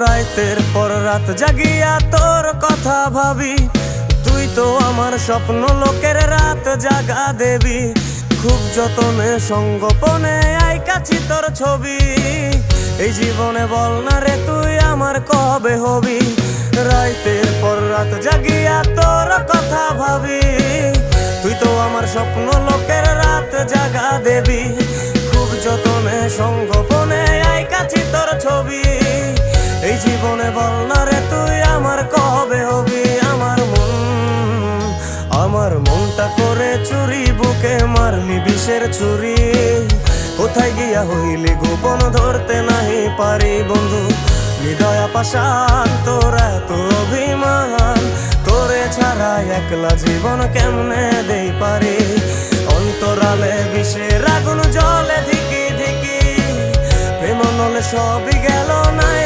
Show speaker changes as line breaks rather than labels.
রাতের পর রাত জাগিয়া তোর কথা ভাবি, তুই তো আমার স্বপ্ন লোকের রাত জাগা দেবী। খুব যতনে সঙ্গোপনে আইকাছি তোর ছবি, এই জীবনে বল না রে তুই আমার কবে হবি। রাতের পর রাত জাগিয়া তোর কথা ভাবি, তুই তো আমার স্বপ্ন লোকের রাত জাগা দেবী। খুব যতনে সঙ্গোপনে আইকাছি তোর ছবি, এই জীবনে বল না রে তুই আমার কবে হবি। আমার মনটা করে চুরি, বুকে মারলি বিষের ছুরি। কোথায় গিয়া হইলি গোপন ধরতে নাহি পারি বন্ধু। হৃদয় পাষাণ তোর এত অভিমান, তোরে ছাড়া একলা জীবন কেমনে দেই পারি। অন্তরালে বিষের আগুন জলে ধিকি ধিকি, প্রেম নলে সবই গেল না।